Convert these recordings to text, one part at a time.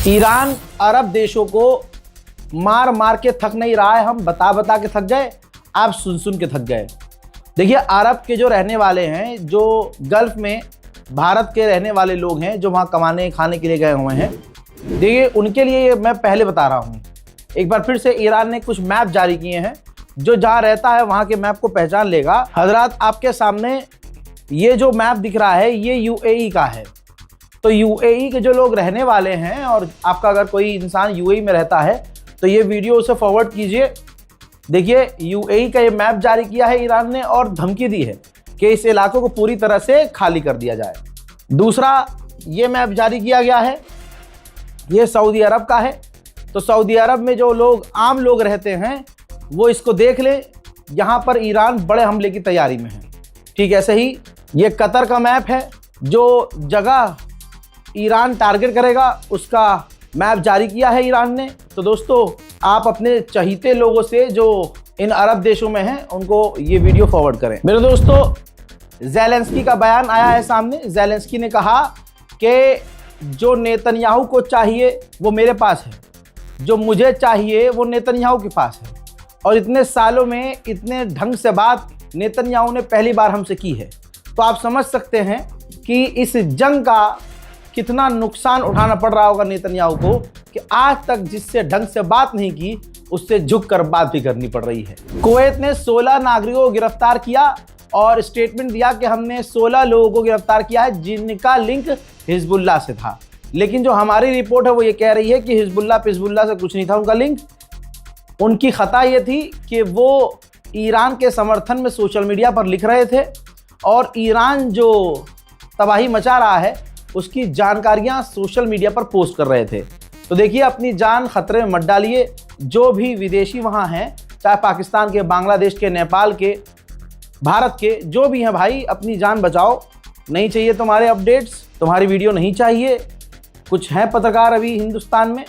Iran अरब देशों को मार मार के थक नहीं रहा है, हम बता बता के थक गए, आप सुन सुन के थक गए। देखिए, अरब के जो रहने वाले हैं, जो गल्फ में भारत के रहने वाले लोग हैं, जो वहाँ कमाने खाने के लिए गए हुए हैं, देखिए उनके लिए मैं पहले बता रहा हूँ। एक बार फिर से ईरान ने कुछ मैप जारी किए हैं, जो जहाँ रहता है वहाँ के मैप को पहचान लेगा। हजरात, आपके सामने ये जो मैप दिख रहा है, ये यूएई का है। तो यूएई के जो लोग रहने वाले हैं, और आपका अगर कोई इंसान यूएई में रहता है तो ये वीडियो उसे फॉरवर्ड कीजिए। देखिए, यूएई का ये मैप जारी किया है ईरान ने और धमकी दी है कि इस इलाकों को पूरी तरह से खाली कर दिया जाए। दूसरा, ये मैप जारी किया गया है, ये सऊदी अरब का है। तो सऊदी अरब में जो लोग आम लोग रहते हैं वो इसको देख लें, यहाँ पर ईरान बड़े हमले की तैयारी में है। ठीक ऐसे ही ये कतर का मैप है, जो जगह ईरान टारगेट करेगा उसका मैप जारी किया है ईरान ने। तो दोस्तों, आप अपने चहीते लोगों से जो इन अरब देशों में हैं उनको ये वीडियो फॉरवर्ड करें। मेरे दोस्तों, ज़ेलेंस्की का बयान आया है सामने। ज़ेलेंस्की ने कहा कि जो नेतन्याहू को चाहिए वो मेरे पास है, जो मुझे चाहिए वो नेतन्याहू के पास है, और इतने सालों में इतने ढंग से बात नेतन्याहू ने पहली बार हमसे की है। तो आप समझ सकते हैं कि इस जंग का कितना नुकसान उठाना पड़ रहा होगा नेतन्याहू को, कि आज तक जिससे ढंग से बात नहीं की उससे झुककर बात भी करनी पड़ रही है। कुवैत ने 16 नागरिकों को गिरफ्तार किया और स्टेटमेंट दिया कि हमने 16 लोगों को गिरफ्तार किया है जिनका लिंक हिजबुल्लाह से था। लेकिन जो हमारी रिपोर्ट है वो ये कह रही है कि हिजबुल्लाह से कुछ नहीं था उनका लिंक। उनकी खता ये थी कि वो ईरान के समर्थन में सोशल मीडिया पर लिख रहे थे और ईरान जो तबाही मचा रहा है उसकी जानकारियां सोशल मीडिया पर पोस्ट कर रहे थे। तो देखिए, अपनी जान खतरे में मत डालिए। जो भी विदेशी वहां हैं, चाहे पाकिस्तान के, बांग्लादेश के, नेपाल के, भारत के, जो भी हैं भाई, अपनी जान बचाओ। नहीं चाहिए तुम्हारे अपडेट्स, तुम्हारी वीडियो नहीं चाहिए। कुछ हैं पत्रकार अभी हिंदुस्तान में,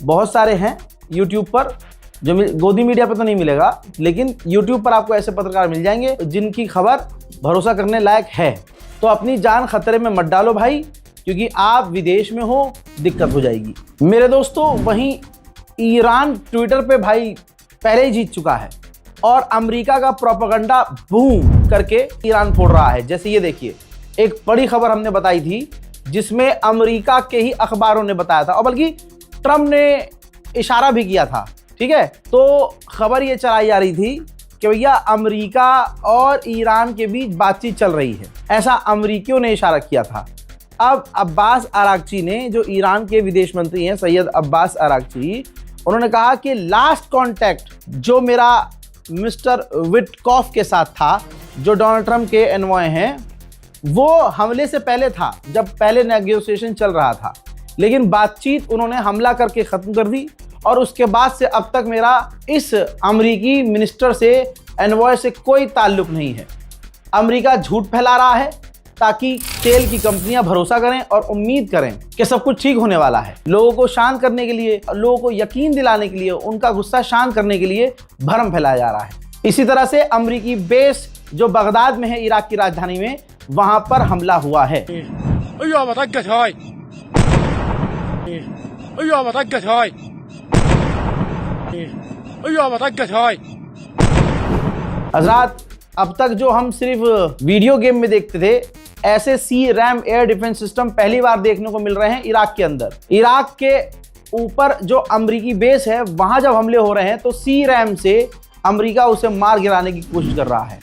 बहुत सारे हैं यूट्यूब पर, जो गोदी मीडिया पर तो नहीं मिलेगा, लेकिन यूट्यूब पर आपको ऐसे पत्रकार मिल जाएंगे जिनकी खबर भरोसा करने लायक है। तो अपनी जान खतरे में मत डालो भाई, क्योंकि आप विदेश में हो, दिक्कत हो जाएगी। मेरे दोस्तों, वहीं ईरान ट्विटर पे भाई पहले ही जीत चुका है और अमेरिका का प्रोपेगेंडा बूम करके ईरान फोड़ रहा है। जैसे ये देखिए, एक बड़ी खबर हमने बताई थी जिसमें अमेरिका के ही अखबारों ने बताया था, और बल्कि ट्रम्प ने इशारा भी किया था। ठीक है, तो खबर ये चलाई जा रही थी कि भैया अमेरिका और ईरान के बीच बातचीत चल रही है, ऐसा अमेरिकियों ने इशारा किया था। अब अब्बास अरागची ने, जो ईरान के विदेश मंत्री हैं, सैयद अब्बास अरागची, उन्होंने कहा कि लास्ट कांटेक्ट जो मेरा मिस्टर विटकॉफ के साथ था, जो डोनाल्ड ट्रंप के एनवॉय हैं, वो हमले से पहले था, जब पहले नेगोशिएशन चल रहा था। लेकिन बातचीत उन्होंने हमला करके ख़त्म कर दी, और उसके बाद से अब तक मेरा इस अमरीकी मिनिस्टर से, एनवॉय से कोई ताल्लुक नहीं है। अमेरिका झूठ फैला रहा है ताकि तेल की कंपनियां भरोसा करें और उम्मीद करें कि सब कुछ ठीक होने वाला है। लोगों को शांत करने के लिए, लोगों को यकीन दिलाने के लिए, उनका गुस्सा शांत करने के लिए भ्रम फैलाया जा रहा है। इसी तरह से अमरीकी बेस जो बगदाद में है, इराक की राजधानी में, वहां पर हमला हुआ है। हजरात, अब तक जो हम सिर्फ वीडियो गेम में देखते थे, ऐसे सी रैम एयर डिफेंस सिस्टम पहली बार देखने को मिल रहे हैं इराक के अंदर। इराक के ऊपर जो अमरीकी बेस है, वहां जब हमले हो रहे हैं तो सी रैम से अमरीका उसे मार गिराने की कोशिश कर रहा है।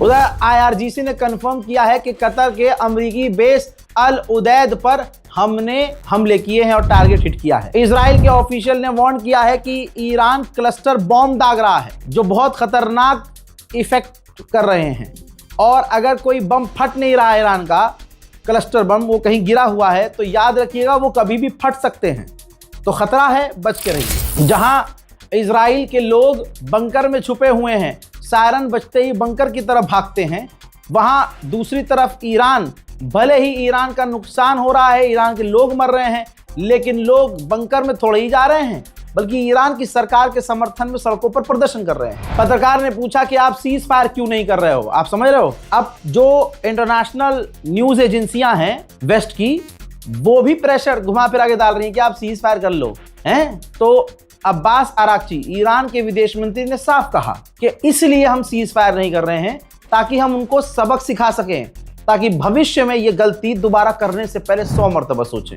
उधर IRGC ने कंफर्म किया है कि कतर के अमेरिकी बेस अल उदैद पर हमने हमले किए हैं और टारगेट हिट किया है। इजराइल के ऑफिशियल ने वार्न किया है कि ईरान क्लस्टर बॉम्ब दाग रहा है जो बहुत खतरनाक इफेक्ट कर रहे हैं, और अगर कोई बम फट नहीं रहा है ईरान का क्लस्टर बम, वो कहीं गिरा हुआ है, तो याद रखिएगा वो कभी भी फट सकते हैं, तो खतरा है, बच के रहिए। जहां इजराइल के लोग बंकर में छुपे हुए हैं, सायरन बजते ही बंकर की तरफ भागते हैं, वहां दूसरी तरफ ईरान, भले ही ईरान का नुकसान हो रहा है, ईरान के लोग मर रहे हैं, लेकिन लोग बंकर में थोड़े ही जा रहे हैं, बल्कि ईरान की सरकार के समर्थन में सड़कों पर प्रदर्शन कर रहे हैं। पत्रकार ने पूछा कि आप सीज फायर क्यों नहीं कर रहे हो? आप समझ रहे हो, अब जो इंटरनेशनल न्यूज एजेंसियां हैं वेस्ट की, वो भी प्रेशर घुमा फिरा के डाल रही हैं कि आप सीज फायर कर लो हैं। तो अब्बास अराक्ची, ईरान के विदेश मंत्री, ने साफ कहा कि इसलिए हम सीज फायर नहीं कर रहे हैं ताकि हम उनको सबक सिखा सकें, ताकि भविष्य में ये गलती दोबारा करने से पहले 100 मरतबा सोचें।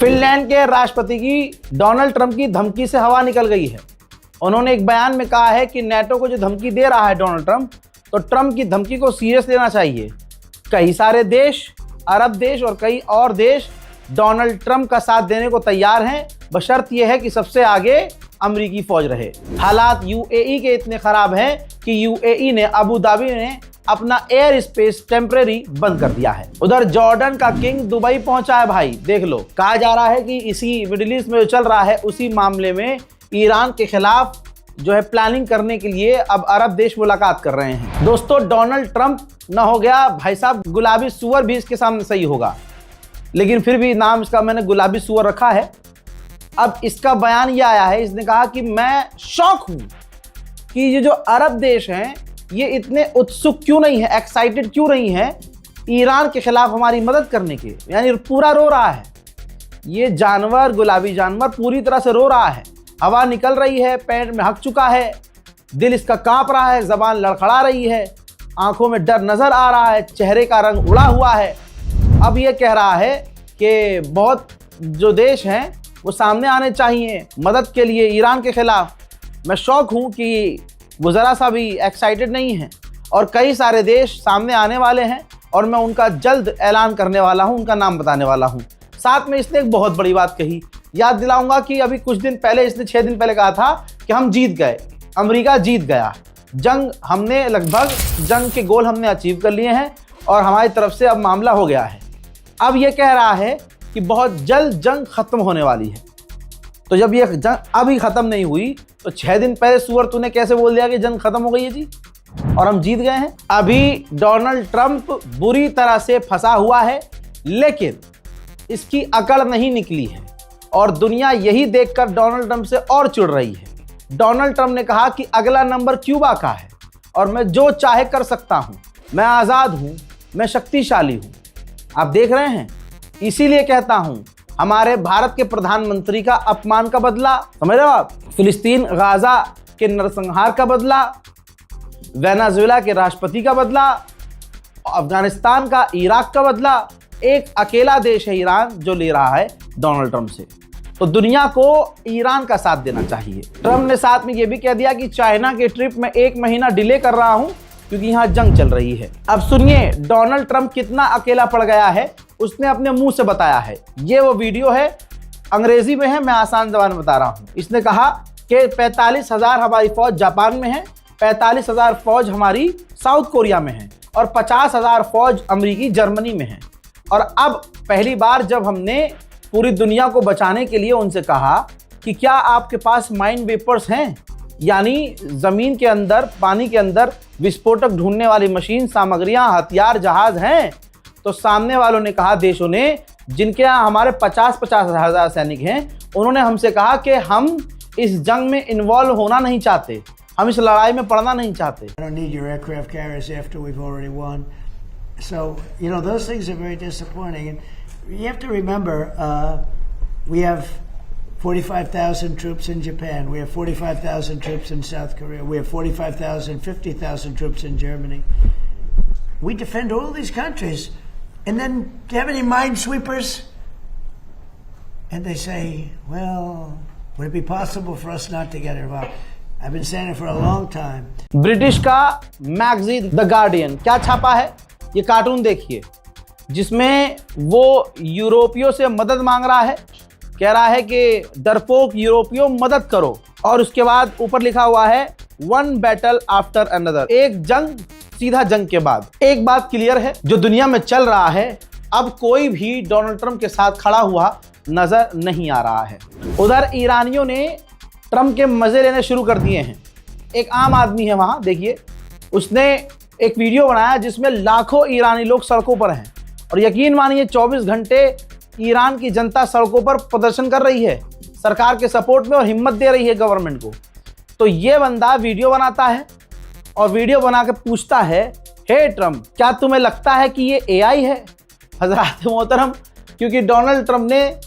फिनलैंड के राष्ट्रपति की डोनाल्ड ट्रंप की धमकी से हवा निकल गई है। उन्होंने एक बयान में कहा है कि नेटो को जो धमकी दे रहा है डोनाल्ड ट्रंप, तो ट्रंप की धमकी को सीरियस लेना चाहिए। कई सारे देश, अरब देश और कई और देश डोनाल्ड ट्रंप का साथ देने को तैयार हैं, बशर्त यह है कि सबसे आगे अमेरिकी फौज रहे। हालात यूएई के इतने खराब हैं कि यूएई ने, अबू धाबी ने अपना एयर स्पेस टेम्परेरी बंद कर दिया है। उधर जॉर्डन का किंग दुबई पहुंचा है भाई, देख लो। कहा जा रहा है कि इसी मिडिल ईस्ट में जो चल रहा है उसी मामले में ईरान के खिलाफ जो है प्लानिंग करने के लिए अब अरब देश मुलाकात कर रहे हैं। दोस्तों, डोनाल्ड ट्रंप ना हो गया भाई साहब गुलाबी सुअर भी इसके सामने सही होगा, लेकिन फिर भी नाम इसका मैंने गुलाबी सुअर रखा है। अब इसका बयान ये आया है, इसने कहा कि मैं शॉक हूं कि ये जो अरब देश हैं ये इतने उत्सुक क्यों नहीं है, एक्साइटेड क्यों नहीं है ईरान के खिलाफ हमारी मदद करने के। यानी पूरा रो रहा है ये जानवर, गुलाबी जानवर पूरी तरह से रो रहा है, हवा निकल रही है, पैर में हक चुका है, दिल इसका कांप रहा है, जबान लड़खड़ा रही है, आंखों में डर नजर आ रहा है, चेहरे का रंग उड़ा हुआ है। अब ये कह रहा है कि बहुत जो देश हैं वो सामने आने चाहिए मदद के लिए ईरान के खिलाफ। मैं शौक हूँ कि वो ज़रा सा भी एक्साइटेड नहीं है, और कई सारे देश सामने आने वाले हैं और मैं उनका जल्द ऐलान करने वाला हूँ, उनका नाम बताने वाला हूँ। साथ में इसने एक बहुत बड़ी बात कही, याद दिलाऊंगा कि अभी कुछ दिन पहले इसने 6 दिन पहले कहा था कि हम जीत गए, अमेरिका जीत गया, जंग हमने लगभग जंग के गोल हमने अचीव कर लिए हैं और हमारी तरफ से अब मामला हो गया है। अब ये कह रहा है कि बहुत जल्द जंग खत्म होने वाली है। तो जब ये जंग अभी खत्म नहीं हुई तो 6 दिन पहले सुअर तूने कैसे बोल दिया कि जंग खत्म हो गई है जी और हम जीत गए हैं। अभी डोनाल्ड ट्रंप बुरी तरह से फंसा हुआ है, लेकिन इसकी अकड़ नहीं निकली है और दुनिया यही देखकर डोनाल्ड ट्रंप से और चिढ़ रही है। डोनाल्ड ट्रंप ने कहा कि अगला नंबर क्यूबा का है और मैं जो चाहे कर सकता हूं, मैं आज़ाद हूं, मैं शक्तिशाली हूं। आप देख रहे हैं, इसीलिए कहता हूं हमारे भारत के प्रधानमंत्री का अपमान का बदला, समझ रहे हो आप, फिलिस्तीन गाजा के नरसंहार का बदला, वेनेजुएला के राष्ट्रपति का बदला, अफगानिस्तान का इराक का बदला, एक अकेला देश है ईरान जो ले रहा है डोनाल्ड ट्रंप से। तो दुनिया को ईरान का साथ देना चाहिए। ट्रंप ने साथ में ये भी कह दिया कि चाइना के ट्रिप में 1 महीना डिले कर रहा हूं क्योंकि यहां जंग चल रही है। अब सुनिए डोनाल्ड ट्रंप कितना अकेला पड़ गया है, उसने अपने मुंह से बताया है। ये वो वीडियो है, अंग्रेजी में है, मैं आसान ज़बान में बता रहा हूं। इसने कहा कि 45,000 हमारी फौज जापान में है, 45,000 फौज हमारी साउथ कोरिया में है और 50,000 फौज अमेरिकी जर्मनी में है। और अब पहली बार जब हमने पूरी दुनिया को बचाने के लिए उनसे कहा कि क्या आपके पास माइन वेपर्स हैं, यानी ज़मीन के अंदर, पानी के अंदर विस्फोटक ढूंढने वाली मशीन, सामग्रियां, हथियार, जहाज हैं, तो सामने वालों ने कहा, देशों ने, जिनके यहाँ हमारे 50-50 हज़ार सैनिक हैं, उन्होंने हमसे कहा कि हम इस जंग में इन्वॉल्व होना नहीं चाहते, हम इस लड़ाई में पड़ना नहीं चाहते। I don't need your aircraft carriers after we've already won. So, you know, those things are very disappointing. And you have to remember, we have 45,000 troops in Japan. We have 45,000 troops in South Korea. We have 45,000, 50,000 troops in Germany. We defend all these countries. And then, do you have any minesweepers? And they say, well, would it be possible for us not to get involved? I've been saying it for a long time. British का magazine the guardian क्या छापा है, ये cartoon देखिए, जिसमें वो यूरोपियों से मदद मांग रहा है, कह रहा है कि डरपोक यूरोपियों मदद करो, और उसके बाद ऊपर लिखा हुआ है वन बैटल आफ्टर अनदर, एक जंग सीधा जंग के बाद। एक बात क्लियर है, जो दुनिया में चल रहा है, अब कोई भी डोनाल्ड ट्रंप के साथ खड़ा हुआ नजर नहीं आ रहा है। उधर ईरानियों ने ट्रंप के मजे लेने शुरू कर दिए हैं। एक आम आदमी है वहां, देखिए, उसने एक वीडियो बनाया जिसमें लाखों ईरानी लोग सड़कों पर हैं, और यकीन मानिए 24 घंटे ईरान की जनता सड़कों पर प्रदर्शन कर रही है सरकार के सपोर्ट में और हिम्मत दे रही है गवर्नमेंट को। तो ये बंदा वीडियो बनाता है और वीडियो बना के पूछता है, हे ट्रंप, क्या तुम्हें लगता है कि ये एआई है? हजरात मोहतरम, क्योंकि डोनाल्ड ट्रंप ने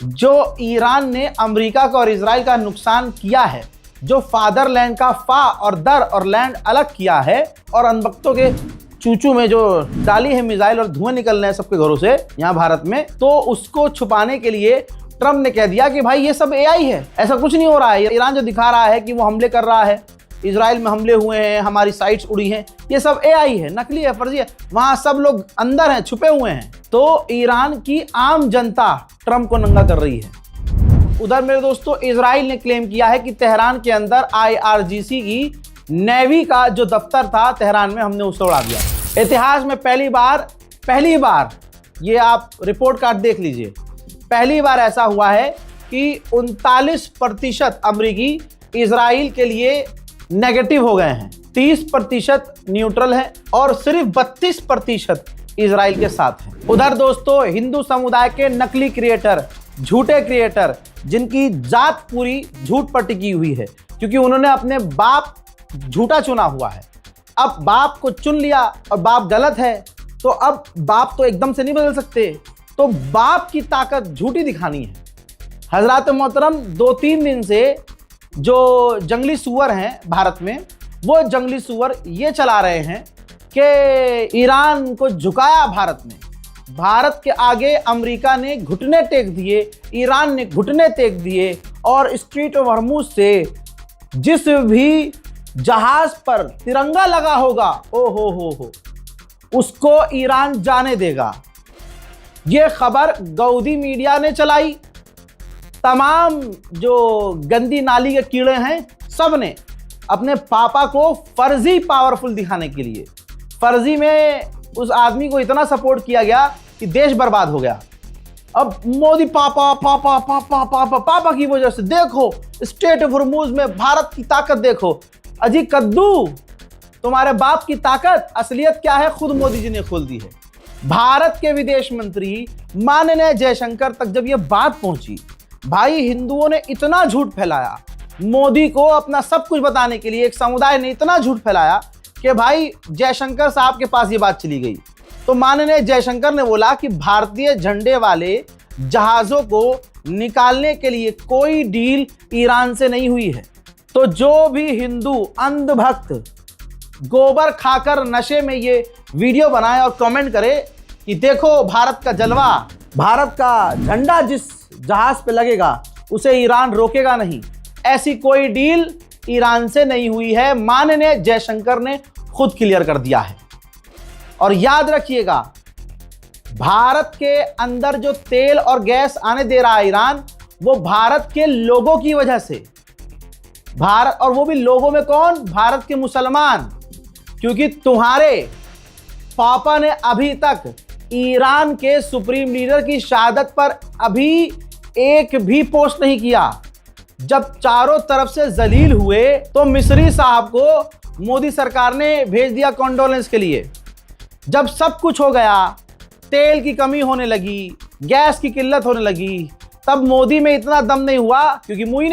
जो ईरान ने अमेरिका का और इजराइल का नुकसान किया है, जो फादरलैंड का फा और दर और लैंड अलग किया है, और अनबख्तों के चूचू में जो डाली है मिसाइल और धुएं निकल रहे हैं सबके घरों से यहाँ भारत में, तो उसको छुपाने के लिए ट्रंप ने कह दिया कि भाई ये सब एआई है, ऐसा कुछ नहीं हो रहा है। ईरान जो दिखा रहा है कि वो हमले कर रहा है, इजराइल में हमले हुए हैं, हमारी साइट्स उड़ी हैं, ये सब एआई है, नकली है, फर्जी है, वहां सब लोग अंदर हैं, छुपे हुए हैं। तो ईरान की आम जनता ट्रंप को नंगा कर रही है। उधर मेरे दोस्तों, इजराइल ने क्लेम किया है कि तेहरान के अंदर IRGC की नेवी का जो दफ्तर था तेहरान में, हमने उसे उड़ा दिया। इतिहास में पहली बार ये आप रिपोर्ट कार्ड देख लीजिए, पहली बार ऐसा हुआ है कि 39% अमरीकी इजराइल के लिए नेगेटिव हो गए हैं, 30% न्यूट्रल है और सिर्फ 32% इजराइल के साथ हैं। उधर दोस्तों, हिंदू समुदाय के नकली क्रिएटर, झूठे क्रिएटर, जिनकी जात पूरी झूठ पर टिकी हुई है, क्योंकि उन्होंने अपने बाप झूठा चुना हुआ है। अब बाप को चुन लिया और बाप गलत है, तो अब बाप तो एकदम से नहीं बदल सकते, तो बाप की ताकत झूठी दिखानी है। हजरात मोहतरम, 2-3 दिन से जो जंगली सुअर हैं भारत में, वो जंगली सुअर ये चला रहे हैं कि ईरान को झुकाया भारत ने, भारत के आगे अमेरिका ने घुटने टेक दिए, ईरान ने घुटने टेक दिए, और स्ट्रेट ऑफ हॉर्मुज से जिस भी जहाज पर तिरंगा लगा होगा, ओ हो, उसको ईरान जाने देगा। ये खबर गौदी मीडिया ने चलाई, तमाम जो गंदी नाली के कीड़े हैं सब ने अपने पापा को फर्जी पावरफुल दिखाने के लिए, फर्जी में उस आदमी को इतना सपोर्ट किया गया कि देश बर्बाद हो गया। अब मोदी पापा की वजह से देखो स्ट्रेट ऑफ हॉर्मुज में भारत की ताकत देखो। अजी कद्दू, तुम्हारे बाप की ताकत, असलियत क्या है खुद मोदी जी ने खोल दी है। भारत के विदेश मंत्री माननीय जयशंकर तक जब ये बात पहुंची, भाई हिंदुओं ने इतना झूठ फैलाया, मोदी को अपना सब कुछ बताने के लिए एक समुदाय ने इतना झूठ फैलाया कि भाई जयशंकर साहब के पास ये बात चली गई। तो माननीय जयशंकर ने बोला कि भारतीय झंडे वाले जहाज़ों को निकालने के लिए कोई डील ईरान से नहीं हुई है। तो जो भी हिंदू अंधभक्त गोबर खाकर नशे में ये वीडियो बनाए और कमेंट करे कि देखो भारत का जलवा, भारत का झंडा जिस जहाज पे लगेगा उसे ईरान रोकेगा नहीं, ऐसी कोई डील ईरान से नहीं हुई है, माननीय जयशंकर ने खुद क्लियर कर दिया है। और याद रखिएगा, भारत के अंदर जो तेल और गैस आने दे रहा है ईरान, वो भारत के लोगों की वजह से, भारत, और वो भी लोगों में कौन? भारत के मुसलमान, क्योंकि तुम्हारे पापा ने अभी तक ईरान के सुप्रीम लीडर की शहादत पर अभी एक भी पोस्ट नहीं किया। जब चारों तरफ से जलील हुए तो मिस्री साहब को मोदी सरकार ने भेज दिया कॉन्डोलेंस के लिए। जब सब कुछ हो गया, तेल की कमी होने लगी, गैस की किल्लत होने लगी, तब मोदी में इतना दम नहीं हुआ क्योंकि मुंह ही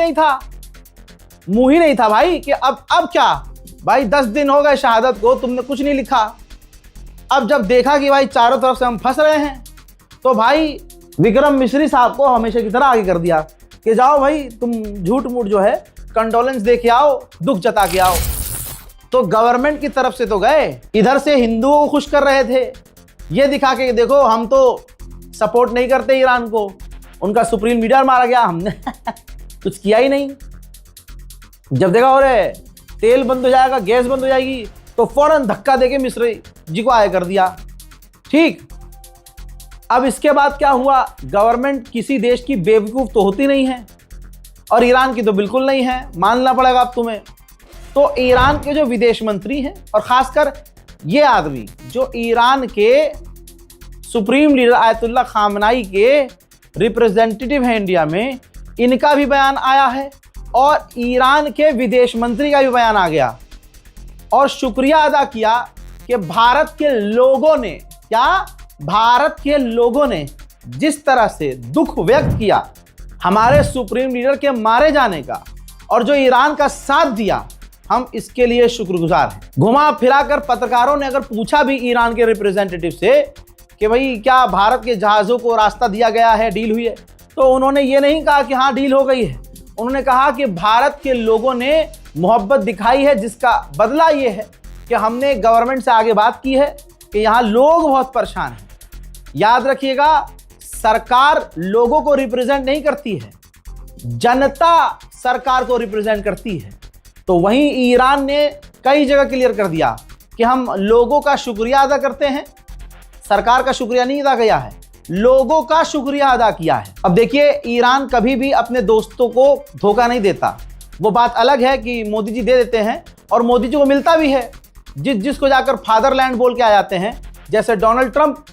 नहीं था भाई कि अब क्या भाई, 10 दिन हो गए शहादत को, तुमने कुछ नहीं लिखा। अब जब देखा कि भाई चारों तरफ से हम फंस रहे हैं, तो भाई विक्रम मिश्री साहब को हमेशा की तरह आगे कर दिया कि जाओ भाई तुम झूठ मूठ जो है कंडोलेंस दे के आओ, दुख जता के आओ। तो गवर्नमेंट की तरफ से तो गए, इधर से हिंदुओं को खुश कर रहे थे, ये दिखा के देखो हम तो सपोर्ट नहीं करते ईरान को, उनका सुप्रीम लीडर मारा गया, हमने कुछ किया ही नहीं। जब देखा हो रहे तेल बंद हो जाएगा, गैस बंद हो जाएगी, तो फौरन धक्का देके मिश्री जी को आगे कर दिया। ठीक, अब इसके बाद क्या हुआ, गवर्नमेंट किसी देश की बेवकूफ तो होती नहीं है, और ईरान की तो बिल्कुल नहीं है, मानना पड़ेगा अब तुम्हें। तो ईरान के जो विदेश मंत्री हैं, और खासकर ये आदमी जो ईरान के सुप्रीम लीडर आयतुल्लाह खामनाई के रिप्रेजेंटेटिव हैं इंडिया में, इनका भी बयान आया है, और ईरान के विदेश मंत्री का भी बयान आ गया, और शुक्रिया अदा किया कि भारत के लोगों ने जिस तरह से दुख व्यक्त किया हमारे सुप्रीम लीडर के मारे जाने का, और जो ईरान का साथ दिया, हम इसके लिए शुक्रगुजार हैं। घुमा फिरा कर पत्रकारों ने अगर पूछा भी ईरान के रिप्रेजेंटेटिव से कि भाई क्या भारत के जहाज़ों को रास्ता दिया गया है, डील हुई है, तो उन्होंने ये नहीं कहा कि हाँ डील हो गई है, उन्होंने कहा कि भारत के लोगों ने मोहब्बत दिखाई है, जिसका बदला ये है कि हमने गवर्नमेंट से आगे बात की है कि यहाँ लोग बहुत परेशान हैं। याद रखिएगा, सरकार लोगों को रिप्रेजेंट नहीं करती है, जनता सरकार को रिप्रेजेंट करती है। तो वहीं ईरान ने कई जगह क्लियर कर दिया कि हम लोगों का शुक्रिया अदा करते हैं, सरकार का शुक्रिया नहीं अदा किया है, लोगों का शुक्रिया अदा किया है। अब देखिए, ईरान कभी भी अपने दोस्तों को धोखा नहीं देता। वो बात अलग है कि मोदी जी दे देते हैं, और मोदी जी को मिलता भी है, जिसको जाकर फादरलैंड बोल के आ जाते हैं। जैसे डोनाल्ड ट्रंप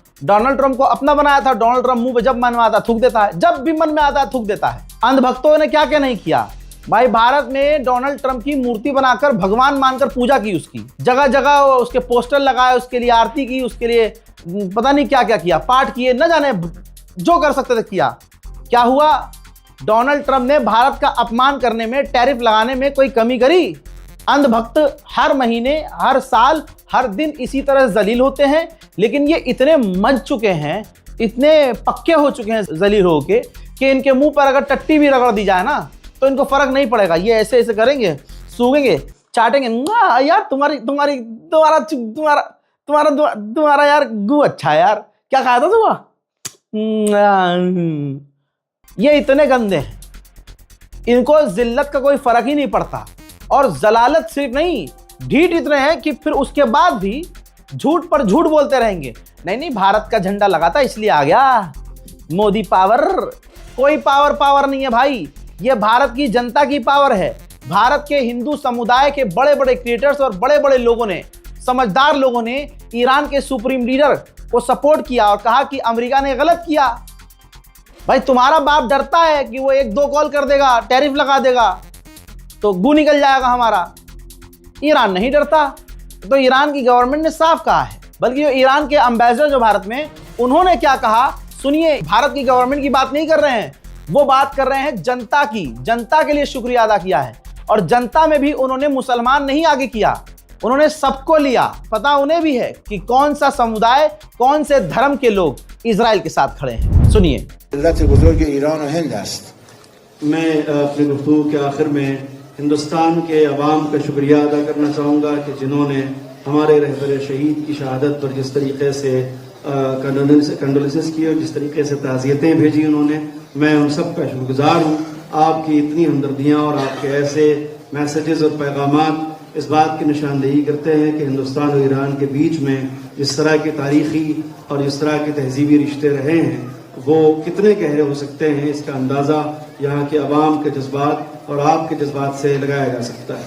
को अपना बनाया था, डोनाल्ड ट्रंप मुंह पे जब मन में आता थूक देता है, जब भी मन में आता है थूक देता है। अंधभक्तों ने क्या क्या नहीं किया भाई, भारत में डोनाल्ड ट्रंप की मूर्ति बनाकर भगवान मानकर पूजा की, उसकी जगह जगह उसके पोस्टर लगाए, उसके लिए आरती की, उसके लिए पता नहीं क्या क्या किया, पाठ किए, न जाने जो कर सकते थे किया। क्या हुआ, डोनाल्ड ट्रंप ने भारत का अपमान करने में, टैरिफ लगाने में कोई कमी करी? अंधभक्त हर महीने, हर साल, हर दिन इसी तरह जलील होते हैं, लेकिन ये इतने मंच चुके हैं, इतने पक्के हो चुके हैं जलील होके कि इनके मुंह पर अगर टट्टी भी रगड़ दी जाए ना तो इनको फर्क नहीं पड़ेगा। ये ऐसे ऐसे करेंगे, सूंघेंगे, चाटेंगे, यार तुम्हारा यार गु अच्छा है यार, क्या खाया था तुम्हारा? ये इतने गंदे हैं, इनको जिल्लत का कोई फर्क ही नहीं पड़ता, और जलालत सिर्फ नहीं, ढीठ इतने हैं कि फिर उसके बाद भी झूठ पर झूठ बोलते रहेंगे। नहीं, भारत का झंडा लगाता इसलिए आ गया, मोदी पावर। कोई पावर नहीं है भाई, ये भारत की जनता की पावर है। भारत के हिंदू समुदाय के बड़े बड़े क्रिएटर्स और बड़े बड़े लोगों ने, समझदार लोगों ने ईरान के सुप्रीम लीडर को सपोर्ट किया और कहा कि अमेरिका ने गलत किया। भाई तुम्हारा बाप डरता है कि वो 1-2 कॉल कर देगा, टैरिफ लगा देगा तो गू निकल जाएगा हमारा। ईरान नहीं डरता। तो ईरान की गवर्नमेंट ने साफ कहा है, बल्कि ईरान के एम्बेसडर जो भारत में, उन्होंने क्या कहा सुनिए। भारत की गवर्नमेंट की बात नहीं कर रहे हैं, वो बात कर रहे हैं जनता की। जनता के लिए शुक्रिया अदा किया है, और जनता में भी उन्होंने मुसलमान नहीं आगे किया, उन्होंने सबको लिया। पता उन्हें भी है कि कौन सा समुदाय, कौन से धर्म के लोग इजराइल के साथ खड़े हैं। सुनिए। मैं अपनी गुफ्तगू के आखिर में हिंदुस्तान के अवाम का शुक्रिया अदा करना चाहूँगा कि जिन्होंने हमारे रहबर शहीद की शहादत पर जिस तरीके से कंडोलेंसेस किए और जिस तरीके से ताज़ियतें भेजी उन्होंने, मैं उन सब का शुक्रगुजार हूँ। आपकी इतनी हमदर्दियाँ और आपके ऐसे मैसेजेस और पैगामात इस बात की निशानदेही करते हैं कि हिंदुस्तान और ईरान के बीच में जिस तरह के तारीख़ी और जिस तरह के तहजीबी रिश्ते रहे हैं वो कितने गहरे हो सकते हैं, इसका अंदाज़ा यहाँ के अवाम के जज्बात और आपके जज्बात से लगाया जा सकता है।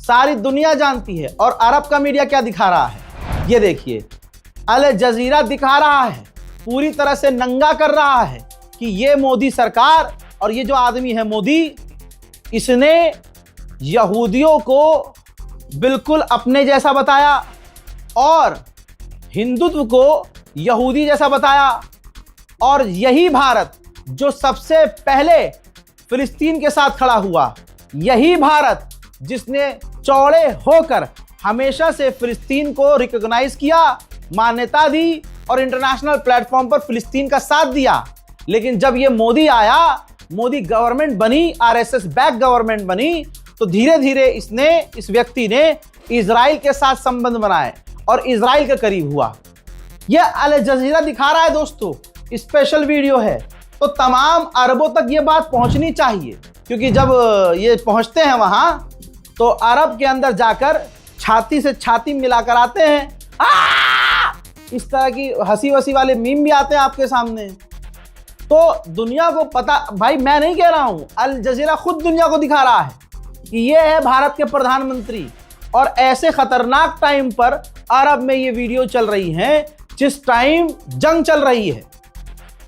सारी दुनिया जानती है। और अरब का मीडिया क्या दिखा रहा है, ये देखिए, अल जजीरा दिखा रहा है पूरी तरह से नंगा कर रहा है कि ये मोदी सरकार और ये जो आदमी है मोदी, इसने यहूदियों को बिल्कुल अपने जैसा बताया और हिंदुत्व को यहूदी जैसा बताया। और यही भारत जो सबसे पहले फिलिस्तीन के साथ खड़ा हुआ, यही भारत जिसने चौड़े होकर हमेशा से फिलिस्तीन को रिकॉग्नाइज किया, मान्यता दी और इंटरनेशनल प्लेटफॉर्म पर फिलिस्तीन का साथ दिया। लेकिन जब ये मोदी आया, मोदी गवर्नमेंट बनी, आरएसएस बैक गवर्नमेंट बनी, तो धीरे धीरे इस व्यक्ति ने इजराइल के साथ संबंध बनाए और इजराइल के करीब हुआ। यह अल जजीरा दिखा रहा है दोस्तों, स्पेशल वीडियो है, तो तमाम अरबों तक ये बात पहुंचनी चाहिए, क्योंकि जब ये पहुंचते हैं वहां तो अरब के अंदर जाकर छाती से छाती मिलाकर आते हैं। इस तरह की हंसी वसी वाले मीम भी आते हैं आपके सामने। तो दुनिया को पता, भाई मैं नहीं कह रहा हूं, अल जजीरा खुद दुनिया को दिखा रहा है कि ये है भारत के प्रधानमंत्री। और ऐसे खतरनाक टाइम पर अरब में ये वीडियो चल रही है जिस टाइम जंग चल रही है,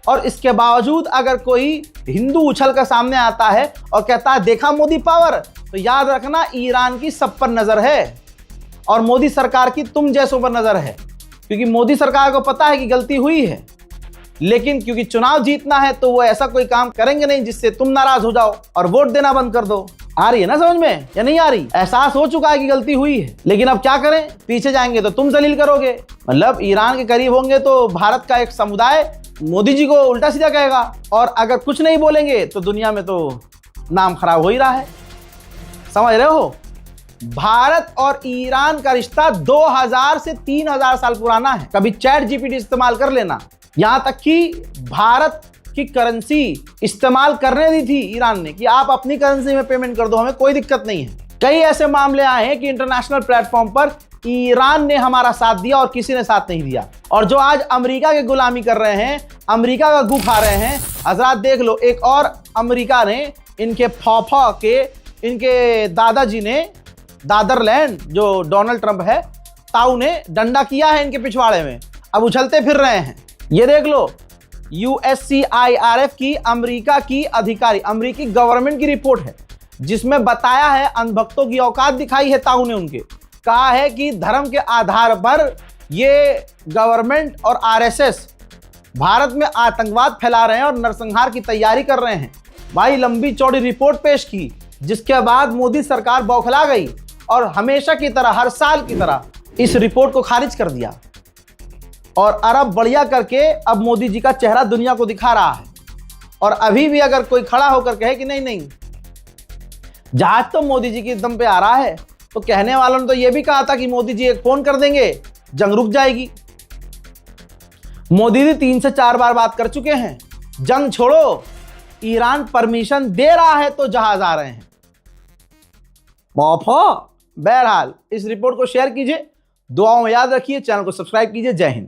और इसके बावजूद अगर कोई हिंदू उछल कर सामने आता है और कहता है देखा मोदी पावर, तो याद रखना ईरान की सब पर नजर है और मोदी सरकार की तुम जैसों पर नजर है, क्योंकि मोदी सरकार को पता है कि गलती हुई है, लेकिन क्योंकि चुनाव जीतना है तो वो ऐसा कोई काम करेंगे नहीं जिससे तुम नाराज हो जाओ और वोट देना बंद कर दो। आ रही है ना समझ में या नहीं आ रही? एहसास हो चुका है कि गलती हुई है, लेकिन अब क्या करें, पीछे जाएंगे तो तुम जलील करोगे। मतलब ईरान के करीब होंगे तो भारत का एक समुदाय मोदी जी को उल्टा सीधा कहेगा, और अगर कुछ नहीं बोलेंगे तो दुनिया में तो नाम खराब हो ही रहा है। समझ रहे हो? भारत और ईरान का रिश्ता 2000 से 3000 साल पुराना है। कभी चैट जीपीटी इस्तेमाल कर लेना। यहां तक कि भारत की करेंसी इस्तेमाल करने दी थी ईरान ने कि आप अपनी करेंसी में पेमेंट कर दो, हमें कोई दिक्कत नहीं है। कई ऐसे मामले आए हैं कि इंटरनेशनल प्लेटफॉर्म पर ईरान ने हमारा साथ दिया और किसी ने साथ नहीं दिया। और जो आज अमेरिका के गुलामी कर रहे हैं, अमेरिका का गू खा रहे हैं, हजरात देख लो, एक और अमेरिका ने इनके फौफा के, इनके दादाजी ने, दादरलैंड जो डोनाल्ड ट्रंप है, ताऊ ने डंडा किया है इनके पिछवाड़े में, अब उछलते फिर रहे हैं। ये देख लो, USCIRF की अमेरिका की अधिकारी, अमेरिकी गवर्नमेंट की रिपोर्ट है जिसमें बताया है, अंधभक्तों की औकात दिखाई है ताऊ ने उनके, कहा है कि धर्म के आधार पर ये गवर्नमेंट और आरएसएस भारत में आतंकवाद फैला रहे हैं और नरसंहार की तैयारी कर रहे हैं। भाई लंबी चौड़ी रिपोर्ट पेश की, जिसके बाद मोदी सरकार बौखला गई और हमेशा की तरह, हर साल की तरह इस रिपोर्ट को खारिज कर दिया। और अरब बढ़िया करके अब मोदी जी का चेहरा दुनिया को दिखा रहा है। और अभी भी अगर कोई खड़ा होकर कहे कि नहीं नहीं, जहाज तो मोदी जी की दम पे आ रहा है, तो कहने वालों ने तो यह भी कहा था कि मोदी जी एक फोन कर देंगे, जंग रुक जाएगी। मोदी जी 3 से 4 बार बात कर चुके हैं, जंग छोड़ो, ईरान परमिशन दे रहा है तो जहाज आ रहे हैं। बहरहाल इस रिपोर्ट को शेयर कीजिए, दुआओं में याद रखिए, चैनल को सब्सक्राइब कीजिए। जय हिंद।